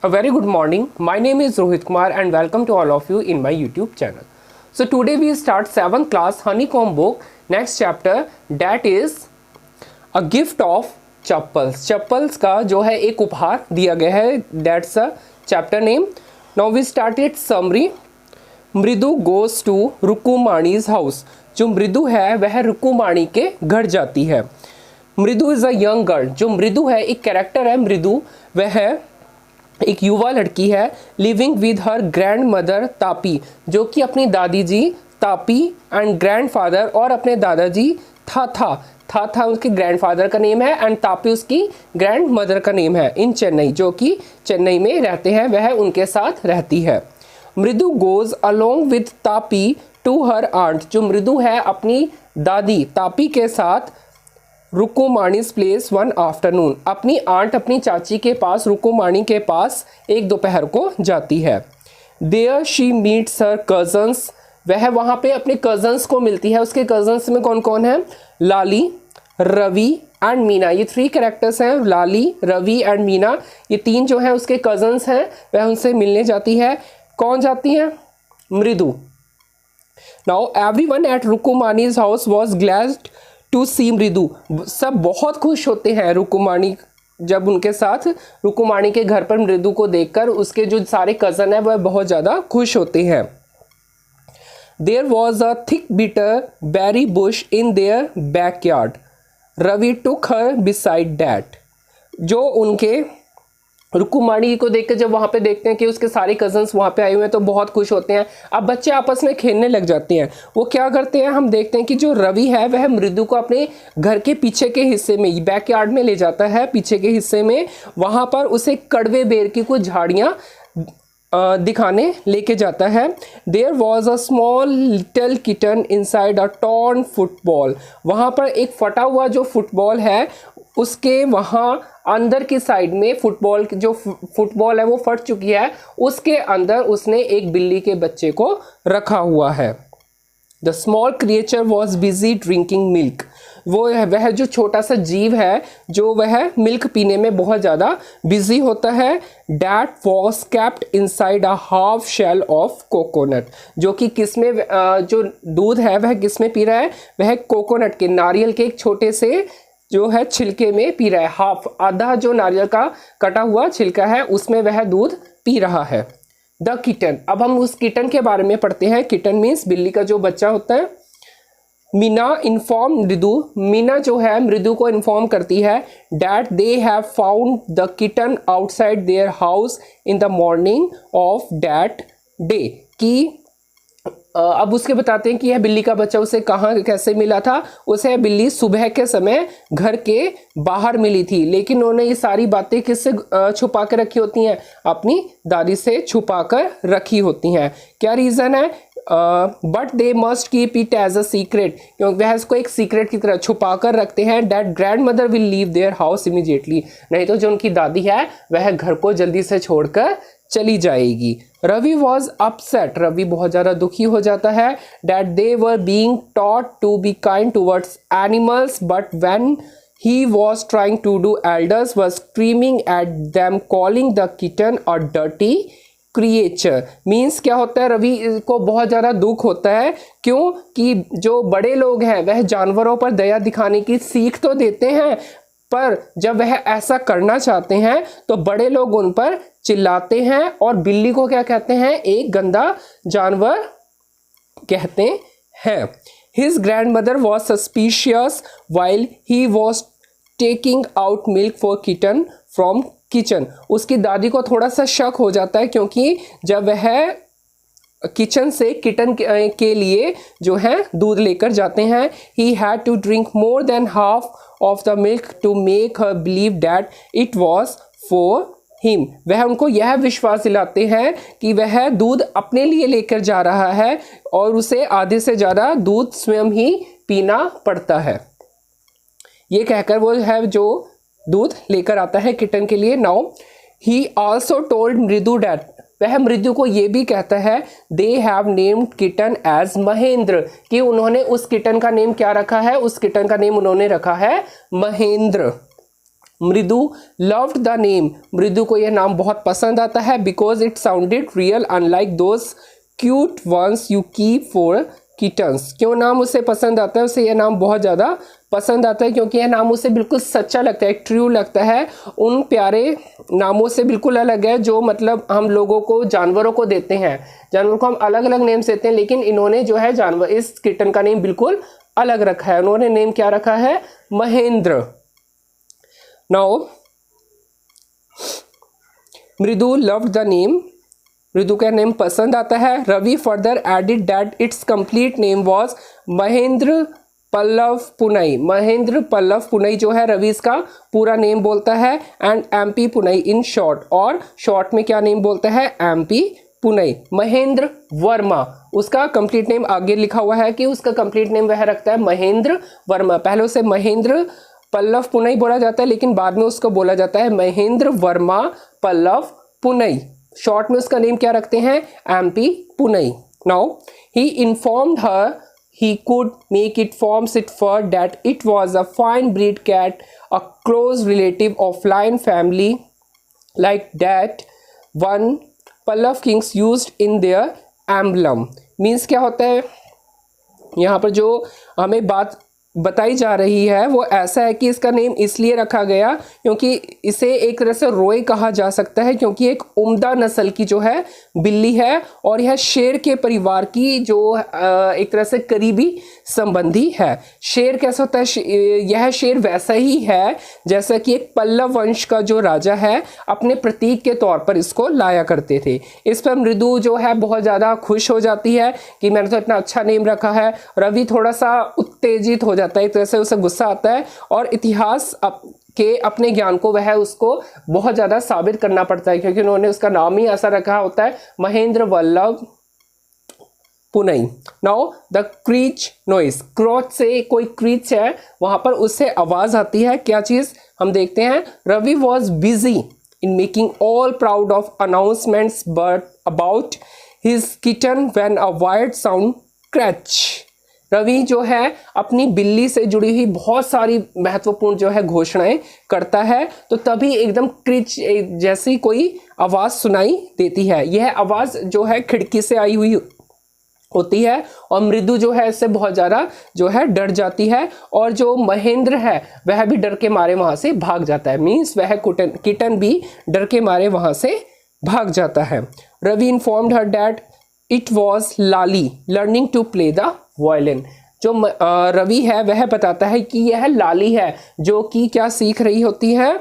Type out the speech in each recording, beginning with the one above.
A very good morning. My name is Rohit Kumar and welcome to all of you in my YouTube channel. So today we start 7th class Honeycomb book. Next chapter that is A Gift of Chappals. Chappals का जो है एक उपहार दिया गया है. That's a chapter name. Now we start it summary. मृदु goes to रुकुमाणी's house. जो मृदु है वह रुकुमाणी के घर जाती है. मृदु इज़ अ यंग गर्ल. जो मृदु है एक कैरेक्टर है. मृदु वह एक युवा लड़की है. Living with her grand mother Tapi, जो कि अपनी दादी जी तापी एंड ग्रैंडफादर और अपने दादाजी था उसके ग्रैंडफादर का नेम है एंड तापी उसकी ग्रैंड मदर का नेम है. इन चेन्नई, जो कि चेन्नई में रहते हैं, वह उनके साथ रहती है. Mridu goes along with Tapi to her aunt. जो मृदु है अपनी दादी तापी के साथ रुकुमाणी's प्लेस वन आफ्टरनून, अपनी आंट अपनी चाची के पास रुकुमाणी के पास एक दोपहर को जाती है. There she meets her cousins. वह वहाँ पे अपने कजन्स को मिलती है. उसके कजन्स में कौन कौन है? लाली, रवि एंड मीना. ये 3 कैरेक्टर्स हैं. लाली, रवि एंड मीना, ये 3 जो हैं उसके कजन्स हैं. वह उनसे मिलने जाती है. कौन जाती है? Mridu. Now everyone at Rukmani's house was glad to see Mridu. सब बहुत खुश होते हैं रुकुमाणी जब उनके साथ रुकुमाणी के घर पर मृदु को देखकर उसके जो सारे कज़न हैं वह बहुत ज़्यादा खुश होते हैं. There was a thick bitter berry bush in their backyard. Ravi took her beside that. जो उनके रुकुमाणी को देखकर जब वहाँ पे देखते हैं कि उसके सारे कजन्स वहाँ पे आए हुए हैं तो बहुत खुश होते हैं. अब बच्चे आपस में खेलने लग जाते हैं. वो क्या करते हैं, हम देखते हैं कि जो रवि है वह मृदु को अपने घर के पीछे के हिस्से में, बैकयार्ड में ले जाता है. पीछे के हिस्से में वहाँ पर उसे कड़वे बेर की कुछ झाड़ियाँ दिखाने लेके जाता है. There was a small little kitten inside a torn football. वहाँ पर एक फटा हुआ जो फुटबॉल है उसके वहाँ अंदर की साइड में फुटबॉल है वो फट चुकी है. उसके अंदर उसने एक बिल्ली के बच्चे को रखा हुआ है. The small creature was busy drinking milk. वह जो छोटा सा जीव है जो वह मिल्क पीने में बहुत ज़्यादा बिजी होता है. That was kept inside a half shell of coconut. जो कि किसमें जो दूध है वह किसमें पी रहा है? वह कोकोनट के, नारियल के एक छोटे से जो है छिलके में पी रहा है. हाफ, आधा जो नारियल का कटा हुआ छिलका है उसमें वह दूध पी रहा है. The kitten. अब हम उस किटन के बारे में पढ़ते हैं. किटन मीन्स बिल्ली का जो बच्चा होता है. मीना इन्फॉर्म मृदु. मीना जो है मृदु को इन्फॉर्म करती है that they have found the kitten outside their house in the morning of that day. कि अब उसके बताते हैं कि यह बिल्ली का बच्चा उसे कहाँ कैसे मिला था. उसे बिल्ली सुबह के समय घर के बाहर मिली थी. लेकिन उन्होंने ये सारी बातें किससे छुपा कर रखी होती हैं? अपनी दादी से छुपा कर रखी होती हैं. क्या रीज़न है? But they must keep it as a secret. क्योंकि वह इसको एक सीक्रेट की तरह छुपा कर रखते हैं. That grand mother will leave their house immediately. नहीं तो जो उनकी दादी है वह घर को जल्दी से छोड़कर चली जाएगी. Ravi was upset. रवि बहुत ज़्यादा दुखी हो जाता है. That they were being taught to be kind towards animals but when he was trying to do elders was screaming at them calling the kitten a dirty creature. Means क्या होता है? रवि को बहुत ज़्यादा दुख होता है. क्यों? कि जो बड़े लोग हैं वह जानवरों पर दया दिखाने की सीख तो देते हैं, पर जब वह ऐसा करना चाहते हैं तो बड़े लोग उन पर चिल्लाते हैं और बिल्ली को क्या कहते हैं? एक गंदा जानवर कहते हैं. His grand mother was suspicious while he was taking out milk for kitten from kitchen. उसकी दादी को थोड़ा सा शक हो जाता है क्योंकि जब वह किचन से किटन के लिए जो है दूध लेकर जाते हैं. He had to drink more than half of the milk to make her believe that it was for him. वह उनको यह विश्वास दिलाते हैं कि वह दूध अपने लिए लेकर जा रहा है और उसे आधे से ज़्यादा दूध स्वयं ही पीना पड़ता है. ये कहकर वो है जो दूध लेकर आता है किटन के लिए. Now he also told Mridu that. वह मृदु को ये भी कहता है they have named kitten as Mahendra. कि उन्होंने उस किटन का नेम क्या रखा है? उस किटन का नेम उन्होंने रखा है महेंद्र. मृदु loved the name, मृदु को यह नाम बहुत पसंद आता है because it sounded real unlike those cute ones you keep for kittens। क्यों नाम उसे पसंद आता है, उसे यह नाम बहुत ज़्यादा पसंद आता है क्योंकि यह नाम उसे बिल्कुल सच्चा लगता है, ट्रू लगता है, उन प्यारे नामों से बिल्कुल अलग है जो मतलब हम लोगों को जानवरों को देते हैं। जानवर को हम अलग अलग नेम देते हैं लेकिन इन्होंने जो है जानवर इस किटन का नेम बिल्कुल अलग रखा है। उन्होंने नेम क्या रखा है, Mahendra. Now Mridu loved the name, Mridu का नेम पसंद आता है। Ravi further added that it's complete name was Mahendra Pallav Punai. Mahendra Pallav Punai जो है रवि इसका पूरा नेम बोलता है and MP Punai in short, और शॉर्ट में क्या नेम बोलता है, एमपी पुनई। महेंद्र वर्मा, उसका कंप्लीट नेम आगे लिखा हुआ है कि उसका कंप्लीट नेम वह रखता है महेंद्र वर्मा। पहले उसे महेंद्र पल्लव पुनई बोला जाता है लेकिन बाद में उसको बोला जाता है महेंद्र वर्मा पल्लव पुनई। शॉर्ट में उसका नेम क्या रखते हैं, MP Punai. Now he informed her he could make it forms it for that it was a fine breed cat, a close relative of lion family like that one Pallav kings used in their emblem। Means क्या होता है, यहाँ पर जो हमें बात बताई जा रही है वो ऐसा है कि इसका नेम इसलिए रखा गया क्योंकि इसे एक तरह से रोय कहा जा सकता है क्योंकि एक उम्दा नस्ल की जो है बिल्ली है और यह शेर के परिवार की जो एक तरह से करीबी संबंधी है। शेर कैसा होता है, यह शेर वैसा ही है जैसा कि एक पल्लव वंश का जो राजा है अपने प्रतीक के तौर पर इसको लाया करते थे। इस पर मृदु जो है बहुत ज़्यादा खुश हो जाती है कि मैंने तो इतना अच्छा नेम रखा है। रवि थोड़ा सा उत्तेजित हो जाता है, एक तरह से उसे गुस्सा आता है और इतिहास के अपने ज्ञान को वह उसको बहुत ज़्यादा साबित करना पड़ता है क्योंकि उन्होंने उसका नाम ही ऐसा रखा होता है, Mahendra Vallabh Punai. Now the crèche noise, crotch से कोई क्रीच है वहां पर उससे आवाज आती है, क्या चीज हम देखते हैं। Ravi was busy in making all proud of announcements but about his kitten when a weird sound crash. Ravi जो है अपनी बिल्ली से जुड़ी हुई बहुत सारी महत्वपूर्ण जो है घोषणाएं करता है तो तभी एकदम क्रिच जैसी कोई आवाज सुनाई देती है। यह आवाज जो है खिड़की से आई हुई होती है और मृदु जो है इससे बहुत ज़्यादा जो है डर जाती है और जो महेंद्र है वह भी डर के मारे वहाँ से भाग जाता है। मीन्स वह किटन भी डर के मारे वहाँ से भाग जाता है। Ravi informed her that it was Lali learning to play the violin. जो रवि है वह बताता है कि यह लाली है जो कि क्या सीख रही होती है,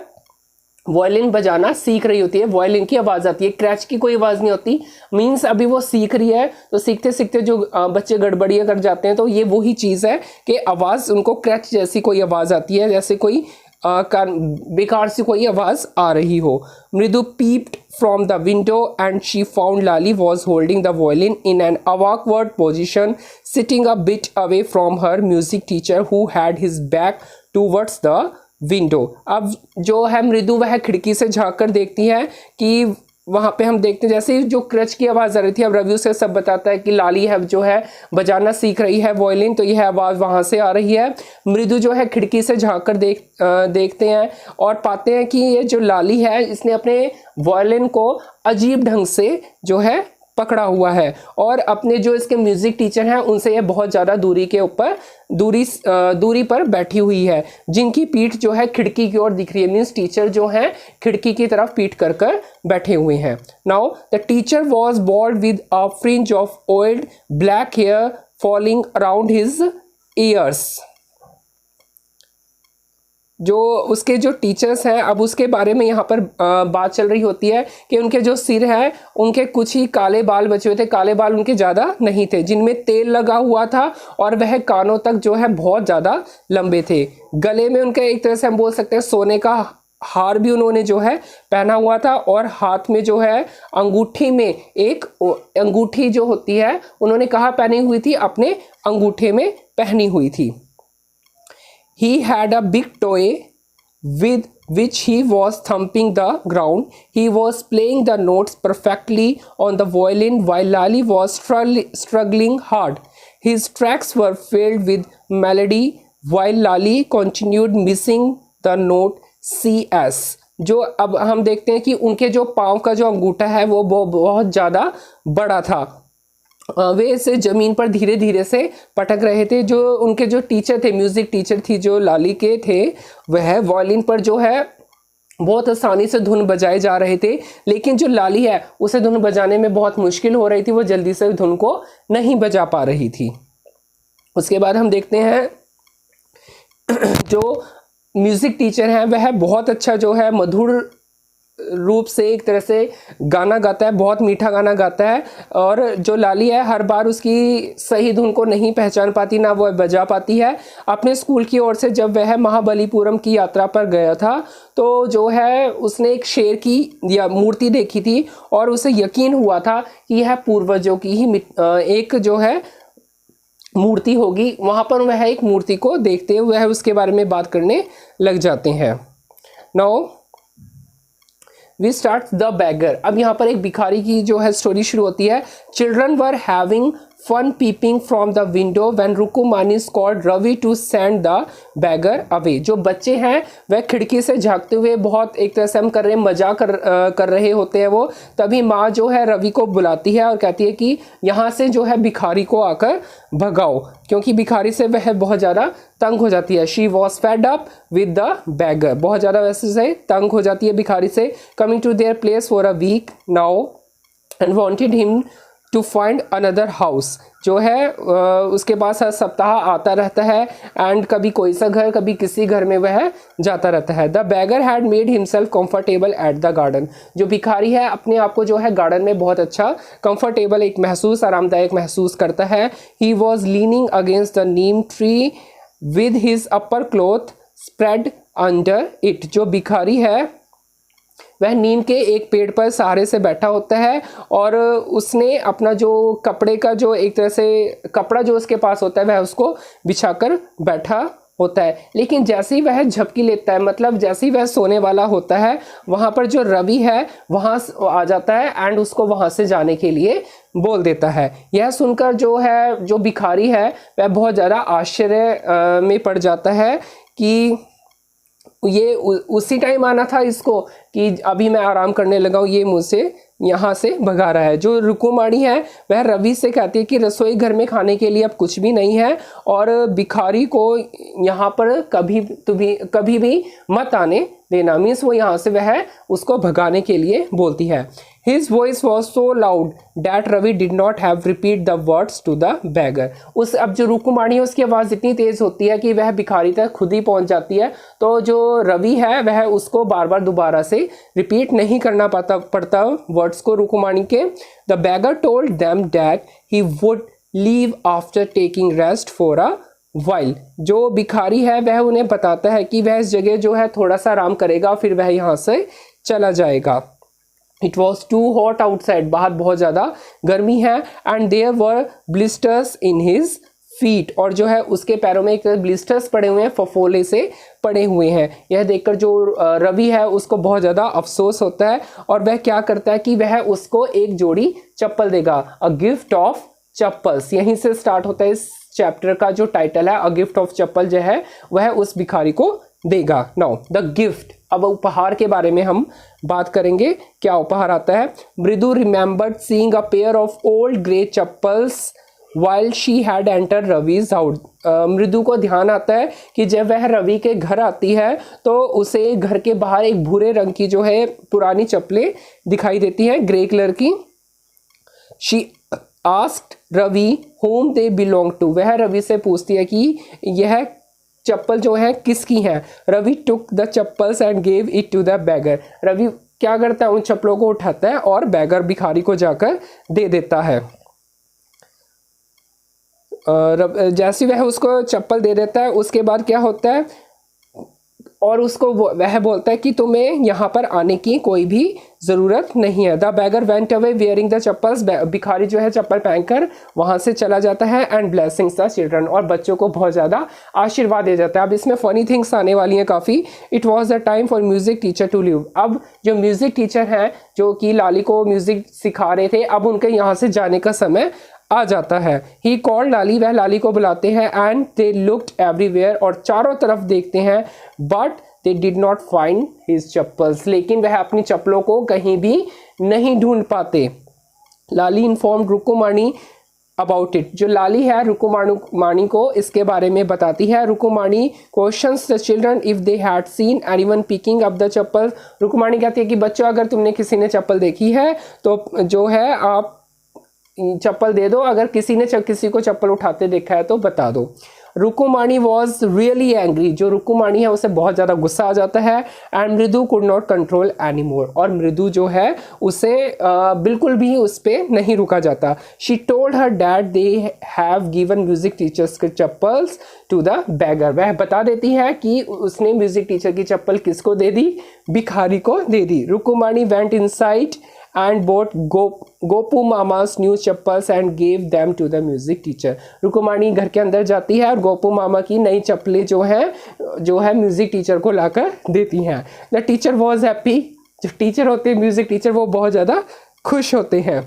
वायलिन बजाना सीख रही होती है। वायलिन की आवाज़ आती है, क्रैच की कोई आवाज़ नहीं होती। मीन्स अभी वो सीख रही है तो सीखते सीखते जो बच्चे गड़बड़ियाँ कर जाते हैं तो ये वही चीज़ है कि आवाज़ उनको क्रैच जैसी कोई आवाज़ आती है, जैसे कोई बेकार सी कोई आवाज़ आ रही हो। मृदु peeped from the window and she found Lali was holding the violin in an awkward position sitting a bit away from her music teacher who had his back towards the window. अब जो है मृदु वह खिड़की से झांक कर देखती है कि वहाँ पे हम देखते हैं जैसे जो क्रच की आवाज़ आ रही थी। अब रवि उसे सब बताता है कि लाली है जो है बजाना सीख रही है वायलिन, तो यह आवाज़ वहाँ से आ रही है। मृदु जो है खिड़की से झांक कर देखते हैं और पाते हैं कि ये जो लाली है इसने अपने वायलिन को अजीब ढंग से जो है पकड़ा हुआ है और अपने जो इसके म्यूजिक टीचर हैं उनसे यह बहुत ज़्यादा दूरी के ऊपर दूरी पर बैठी हुई है, जिनकी पीठ जो है खिड़की की ओर दिख रही है। मीन्स टीचर जो हैं खिड़की की तरफ पीठ कर कर बैठे हुए हैं। Now the teacher was bald with a fringe of old black hair falling around his ears. जो उसके जो टीचर्स हैं अब उसके बारे में यहाँ पर बात चल रही होती है कि उनके जो सिर है उनके कुछ ही काले बाल बचे हुए थे। काले बाल उनके ज़्यादा नहीं थे जिनमें तेल लगा हुआ था और वह कानों तक जो है बहुत ज़्यादा लंबे थे। गले में उनके एक तरह से हम बोल सकते हैं सोने का हार भी उन्होंने जो है पहना हुआ था और हाथ में जो है अंगूठी में एक अंगूठी जो होती है उन्होंने कहाँ पहनी हुई थी, अपने अंगूठे में पहनी हुई थी। He had a big toy with which he was thumping the ground. He was playing the notes perfectly on the violin while Lali was struggling hard. His tracks were filled with melody while Lali continued missing the note CS। जो अब हम देखते हैं कि उनके जो पाँव का जो अंगूठा है वो बहुत ज़्यादा बड़ा था। वे इसे ज़मीन पर धीरे धीरे से पटक रहे थे। जो उनके जो टीचर थे, म्यूज़िक टीचर थी जो लाली के थे, वह वायलिन पर जो है बहुत आसानी से धुन बजाए जा रहे थे, लेकिन जो लाली है उसे धुन बजाने में बहुत मुश्किल हो रही थी, वो जल्दी से धुन को नहीं बजा पा रही थी। उसके बाद हम देखते हैं जो म्यूज़िक टीचर हैं वह बहुत अच्छा जो है मधुर रूप से एक तरह से गाना गाता है, बहुत मीठा गाना गाता है। और जो लाली है हर बार उसकी सही धुन को नहीं पहचान पाती, ना वो बजा पाती है। अपने स्कूल की ओर से जब वह महाबलीपुरम की यात्रा पर गया था तो जो है उसने एक शेर की या मूर्ति देखी थी और उसे यकीन हुआ था कि यह पूर्वजों की ही एक जो है मूर्ति होगी। वहाँ पर वह एक मूर्ति को देखते हुए वह उसके बारे में बात करने लग जाते हैं। Now we start the beggar. अब यहाँ पर एक भिखारी की जो है स्टोरी शुरू होती है। Children were having fun peeping from the window when Rukmani called Ravi to send the beggar away. जो बच्चे हैं वह खिड़की से झांकते हुए बहुत एक तरह से हम कर रहे हैं मजाक कर रहे होते हैं वो। तभी माँ जो है रवि को बुलाती है और कहती है कि यहाँ से जो है भिखारी को आकर भगाओ, क्योंकि भिखारी से वह बहुत ज़्यादा तंग हो जाती है। She was fed up with the bagger. बहुत ज़्यादा वैसे से तंग हो जाती है भिखारी से। Coming to their place for a week now and wanted him to find another house. जो है उसके पास हर सप्ताह आता रहता है एंड कभी कोई सा घर कभी किसी घर में वह जाता रहता है। The bagger had made himself comfortable at the garden. जो भिखारी है अपने आप को जो है गार्डन में बहुत अच्छा कंफर्टेबल एक आरामदायक महसूस करता है। He was leaning against the Neem tree with his upper cloth spread under it. जो भिखारी है वह नीम के एक पेड़ पर सहारे से बैठा होता है और उसने अपना जो कपड़े का जो एक तरह से कपड़ा जो उसके पास होता है वह उसको बिछाकर बैठा होता है। लेकिन जैसे ही वह झपकी लेता है, मतलब जैसे ही वह सोने वाला होता है, वहाँ पर जो रवि है वहाँ आ जाता है एंड उसको वहाँ से जाने के लिए बोल देता है। यह सुनकर जो है जो भिखारी है वह बहुत ज़्यादा आश्चर्य में पड़ जाता है कि ये उसी टाइम आना था इसको कि अभी मैं आराम करने लगा हूँ, ये मुझसे यहाँ से भगा रहा है। जो रुकुमानी है वह रवि से कहती है कि रसोई घर में खाने के लिए अब कुछ भी नहीं है और भिखारी को यहाँ पर कभी भी मत आने देना। मीन्स वो यहाँ से वह उसको भगाने के लिए बोलती है। His voice was so loud that Ravi did not have repeat the words to the beggar. उस अब जो रुकुमानी है उसकी आवाज़ इतनी तेज़ होती है कि वह भिखारी तक खुद ही पहुंच जाती है। तो जो रवि है वह उसको बार बार दोबारा से रिपीट नहीं करना पड़ता वर्ड्स को रुकुमानी के। The beggar told them that he would leave after taking rest for a while. जो भिखारी है वह उन्हें बताता है कि वह इस जगह जो है थोड़ा सा आराम करेगा, फिर वह यहाँ से चला जाएगा। It was too hot outside. बाहर बहुत ज़्यादा गर्मी है and there were blisters in his feet. और जो है उसके पैरों में एक ब्लिस्टर्स पड़े हुए हैं, फफोले से पड़े हुए हैं। यह देखकर जो रवि है उसको बहुत ज़्यादा अफसोस होता है और वह क्या करता है कि वह उसको एक जोड़ी चप्पल देगा। अ गिफ्ट ऑफ चप्पल्स, यहीं से स्टार्ट होता है इस चैप्टर का जो टाइटल है। अ गिफ्ट ऑफ चप्पल जो है वह उस भिखारी को देगा। नाउ द गिफ्ट, अब उपहार के बारे में हम बात करेंगे। क्या उपहार आता है? मृदु remembered seeing a pair of old grey chappals while she had entered Ravi's house. मृदु को ध्यान आता है कि जब वह रवि के घर आती है तो उसे घर के बाहर एक भूरे रंग की जो है पुरानी चप्पलें दिखाई देती हैं, ग्रे कलर की। She asked Ravi whom they belong to। वह रवि से पूछती है कि यह चप्पल जो है किसकी हैं। Ravi took the chappals and gave it to the beggar. Ravi क्या करता है, उन चप्पलों को उठाता है और बैगर भिखारी को जाकर दे देता है। जैसे वह उसको चप्पल दे देता है उसके बाद क्या होता है, और उसको वह बोलता है कि तुम्हें यहाँ पर आने की कोई भी ज़रूरत नहीं है। The bagger went away wearing the chappals. भिखारी जो है चप्पल पहनकर वहाँ से चला जाता है एंड ब्लेसिंग्स द चिल्ड्रन, और बच्चों को बहुत ज़्यादा आशीर्वाद दे जाता है। अब इसमें फ़नी थिंग्स आने वाली हैं काफ़ी। It was the time for music teacher to leave. अब जो म्यूज़िक टीचर हैं जो कि लाली को म्यूज़िक सिखा रहे थे, अब उनके यहाँ से जाने का समय आ जाता है। ही कॉल्ड लाली, वह लाली को बुलाते हैं एंड दे लुक्ड एवरीवेयर, और चारों तरफ देखते हैं, but they did not find his chappals, लेकिन वह अपनी चप्पलों को कहीं भी नहीं ढूंढ पाते। लाली इन्फॉर्म्ड रुकुमानी अबाउट इट, जो लाली है रुकुमानी को इसके बारे में बताती है। Rukmani questions the children if they had seen anyone picking up the chappal. Rukmani कहती है कि बच्चों अगर तुमने किसी ने चप्पल देखी है तो जो है आप चप्पल दे दो, अगर किसी ने किसी को चप्पल उठाते देखा है तो बता दो। रुकुमानी वॉज रियली एंग्री, जो रुकुमानी है उसे बहुत ज़्यादा गुस्सा आ जाता है। एंड मृदु could not control any more, और मृदु जो है उसे बिल्कुल भी उस पर नहीं रुका जाता। She told her dad they have given music teachers के चप्पल्स टू द बैगर, वह बता देती है कि उसने म्यूजिक टीचर की चप्पल किसको दे दी, भिखारी को दे दी। Rukmani went inside and bought Gopu Mama's new chappals and gave them to the music teacher। Rukmani घर के अंदर जाती है और गोपू मामा की नई चप्पलें जो है म्यूजिक टीचर को लाकर देती हैं। द टीचर वॉज हैप्पी, जो टीचर होते हैं म्यूजिक टीचर वो बहुत ज़्यादा खुश होते हैं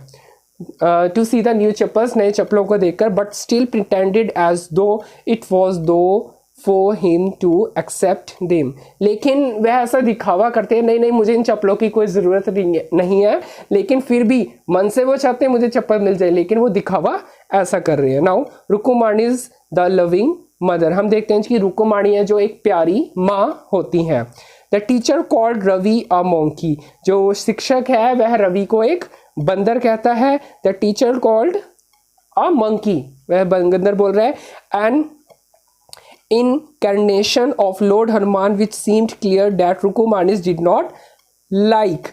to see the new chappals, नए चप्पलों को देखकर, but still pretended as though it was though for him to accept them, लेकिन वह ऐसा दिखावा करते हैं नहीं मुझे इन चप्पलों की कोई ज़रूरत नहीं है, लेकिन फिर भी मन से वो चाहते हैं मुझे चप्पल मिल जाए, लेकिन वो दिखावा ऐसा कर रहे हैं। Now Rukmani is the loving mother, हम देखते हैं कि रुकुमानी है जो एक प्यारी माँ होती हैं। The teacher called Ravi a monkey, जो शिक्षक है वह रवि को एक बंदर कहता है। The teacher called a monkey, वह बंदर बोल रहा है। And incarnation of Lord Hanuman which seemed clear that Rukumanis did not like,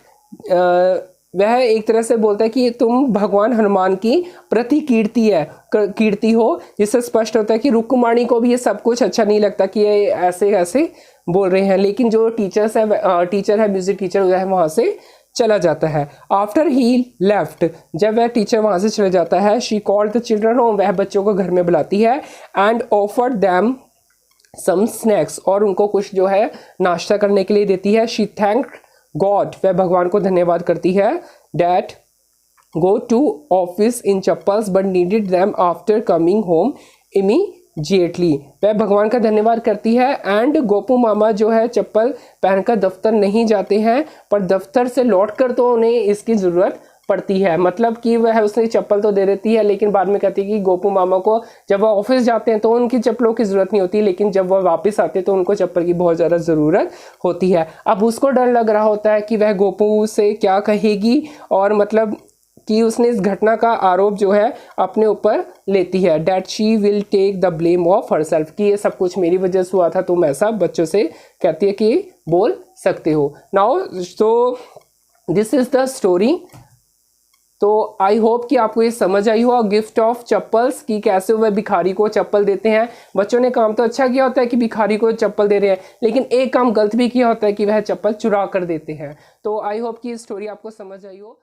वह एक तरह से बोलता है कि तुम भगवान हनुमान की कीर्ति हो, जिससे स्पष्ट होता है कि रुकुमानी को भी ये सब कुछ अच्छा नहीं लगता कि ये ऐसे ऐसे बोल रहे हैं, लेकिन जो टीचर है म्यूजिक टीचर वह वहाँ से चला जाता है। आफ्टर ही लेफ्ट, जब वह टीचर वहाँ से चला जाता है, she called the children home, वह बच्चों को घर में बुलाती है। And offered them some snacks, और उनको कुछ जो है नाश्ता करने के लिए देती है। शी थैंक गॉड, वह भगवान को धन्यवाद करती है। That go to office in chappals but needed them after coming home immediately, वह भगवान का धन्यवाद करती है। एंड गोपू मामा जो है चप्पल पहनकर दफ्तर नहीं जाते हैं, पर दफ्तर से लौटकर तो उन्हें इसकी ज़रूरत पड़ती है, मतलब कि वह उसने चप्पल तो दे देती है, लेकिन बाद में कहती है कि गोपू मामा को जब वह ऑफिस जाते हैं तो उनकी चप्पलों की ज़रूरत नहीं होती, लेकिन जब वह वापस आते हैं तो उनको चप्पल की बहुत ज़्यादा ज़रूरत होती है। अब उसको डर लग रहा होता है कि वह गोपू से क्या कहेगी, और मतलब कि उसने इस घटना का आरोप जो है अपने ऊपर लेती है। That she will take the blame of herself, कि ये सब कुछ मेरी वजह से हुआ था, तुम ऐसा बच्चों से कहती है कि बोल सकते हो। नाउ तो दिस इज़ द स्टोरी। तो आई होप कि आपको ये समझ आई हो गिफ्ट ऑफ चप्पल्स, कि कैसे वह भिखारी को चप्पल देते हैं। बच्चों ने काम तो अच्छा किया होता है कि भिखारी को चप्पल दे रहे हैं, लेकिन एक काम गलत भी किया होता है कि वह चप्पल चुरा कर देते हैं। तो आई होप कि ये स्टोरी आपको समझ आई हो।